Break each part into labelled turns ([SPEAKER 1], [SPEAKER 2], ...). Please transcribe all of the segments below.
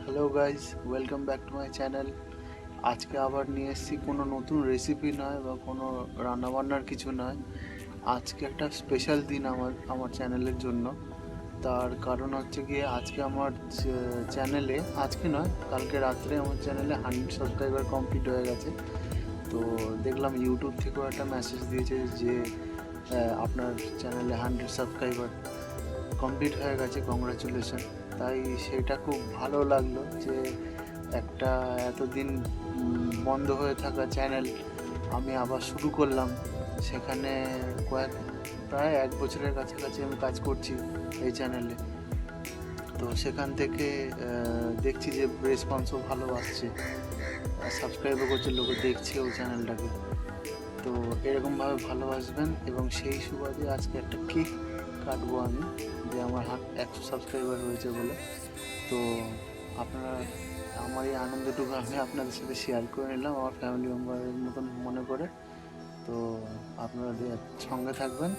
[SPEAKER 1] Hello guys, welcome back to my channel. আজকে আবার নিয়ে এসেছি কোনো নতুন রেসিপি নয় বা কোনো রান্নাবান্নার কিছু নয়। আজকে একটা স্পেশাল দিন আমার চ্যানেলের জন্য। তার কারণ হচ্ছে গিয়ে আজকে আমার চ্যানেলে, আজকে নয় কালকে রাত্রে আমার চ্যানেলে 100 সাবস্ক্রাইবার কমপ্লিট হয়ে গেছে। তো দেখলাম ইউটিউব থেকেও একটা মেসেজ দিয়েছে যে আপনার চ্যানেলে 100 সাবস্ক্রাইবার কমপ্লিট হয়ে গেছে, কংগ্রাচুলেশন। তাই সেটা খুব ভালো লাগলো যে একটা এতদিন বন্ধ হয়ে থাকা চ্যানেল আমি আবার শুরু করলাম। সেখানে প্রায় 1 বছরের কাছাকাছি আমি কাজ করছি এই চ্যানেলে। তো সেখান থেকে দেখছি যে রেসপন্সও ভালো আসছে, সাবস্ক্রাইবও করছে, লোকে দেখছে ওই চ্যানেলটাকে। তো এরকমভাবে ভালোবাসবেন এবং সেই সুবাদে আজকে একটা কেক কাটবো আমি, যে আমার 100 সাবস্ক্রাইবার হয়েছে বলে। তো আপনারা আমার এই আনন্দটুকু আমি আপনাদের সাথে শেয়ার করে নিলাম আমার ফ্যামিলি মেম্বারের মতন মনে করে। তো আপনারা সঙ্গে থাকবেন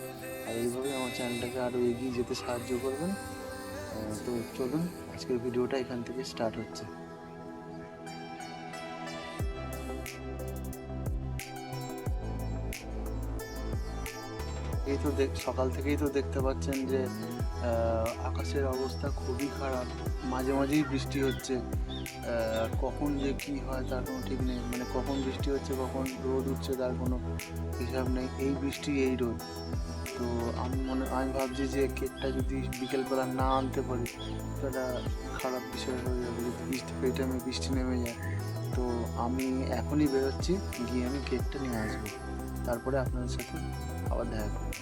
[SPEAKER 1] আর এইভাবেই আমার চ্যানেলটাকে আরও এগিয়ে যেতে সাহায্য করবেন। তো চলুন, আজকের ভিডিওটা এখান থেকে স্টার্ট হচ্ছে। এই তো সকাল থেকেই তো দেখতে পাচ্ছেন যে আকাশের অবস্থা খুবই খারাপ, মাঝে মাঝেই বৃষ্টি হচ্ছে। কখন যে কি হয় তার কোনো ঠিক নেই, মানে কখন বৃষ্টি হচ্ছে কখন রোদ উঠছে তার কোনো হিসাব নেই। এই বৃষ্টি এই রোদ। তো আমি ভাবছি যে কেকটা যদি বিকেলবেলা না আনতে পারি সেটা খারাপ বিষয় হয়ে যাবে, যদি এই টাইমে বৃষ্টি নেমে যায়। তো আমি এখনই বেরোচ্ছি, গিয়ে আমি কেকটা নিয়ে আসবো, তারপরে আপনাদের সাথে আবার দেখা করবো।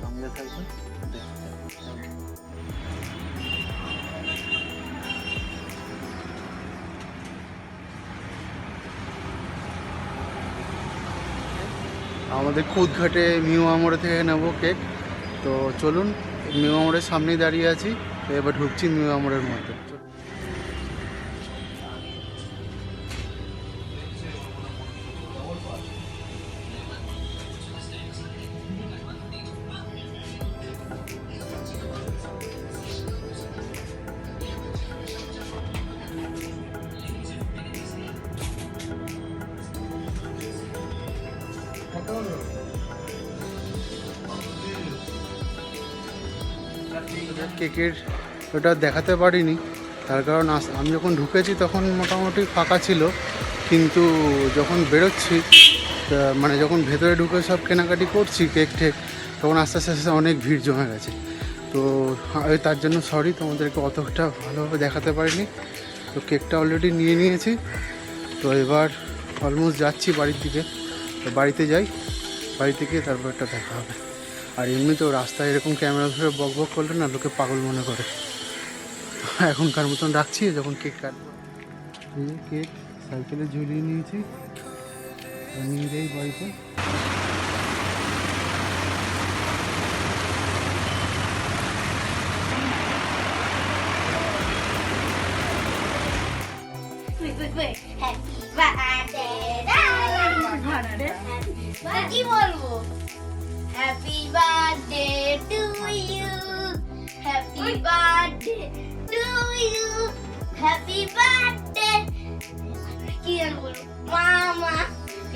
[SPEAKER 1] সঙ্গে থাকবেন, দেখতে থাকবেন। আমাদের খুদঘাটে মিউ আমরে থেকে নেবো কেক। তো চলুন, মিউ আমরের সামনেই দাঁড়িয়ে আছি, তো এবার ঢুকছি মিউ আমরের মধ্যে। কেকের ওটা দেখাতে পারিনি, তার কারণ আমি যখন ঢুকেছি তখন মোটামুটি ফাঁকা ছিল, কিন্তু যখন বেরোচ্ছি, মানে যখন ভেতরে ঢুকে সব কেনাকাটি করছি কেক ঠেক, তখন আস্তে আস্তে আস্তে অনেক ভিড় জমে গেছে। তো তার জন্য সরি, তোমাদেরকে অতটা ভালোভাবে দেখাতে পারিনি। তো কেকটা অলরেডি নিয়ে নিয়েছি, তো এবার অলমোস্ট যাচ্ছি বাড়ির দিকে। তো বাড়িতে যাই, বাড়ি থেকে তারপর একটা দেখা হবে। আর এমনিতেও রাস্তায় এরকম ক্যামেরা ধরে বক বক করলে না লোকে পাগল মনে করে। এখনকার মতন রাখছি, যখন কেক কাটবো। এই কেক সাইকেলে ঝুলিয়ে নিয়েছি, নিয়ে যাই বাড়িতে।
[SPEAKER 2] কি বলবো? Happy birthday to you, happy birthday to you, happy birthday. কি আর বলবো, মামা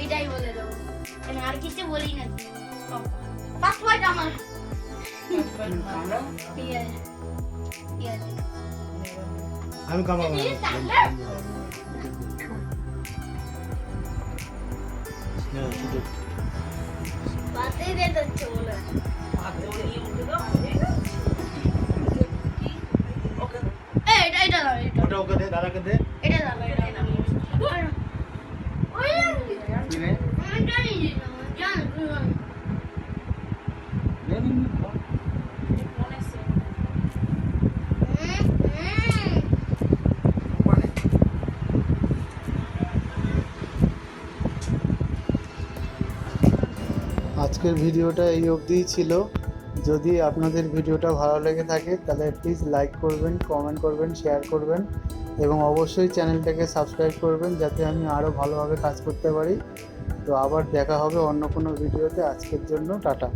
[SPEAKER 2] এটাই বলে দেবো, আর কিছু বলি না। পাসওয়ার্ড আমার
[SPEAKER 1] আমি কামাবো
[SPEAKER 2] বাতে দে দিচ্ছে মনে হয়। এটা দাও, এটা
[SPEAKER 1] ওকে দে, দাদাকে দে।
[SPEAKER 2] এটা দাও, এটা দাও। ওই
[SPEAKER 1] কি রে?
[SPEAKER 2] আমি জানি না, জান
[SPEAKER 1] আজকের ভিডিওটা এই অবধিই ছিল। যদি আপনাদের ভিডিওটা ভালো লেগে থাকে তাহলে প্লিজ লাইক করবেন, কমেন্ট করবেন, শেয়ার করবেন এবং অবশ্যই চ্যানেলটাকে সাবস্ক্রাইব করবেন, যাতে আমি আরও ভালোভাবে কাজ করতে পারি। তো আবার দেখা হবে অন্য কোনো ভিডিওতে। আজকের জন্য টাটা।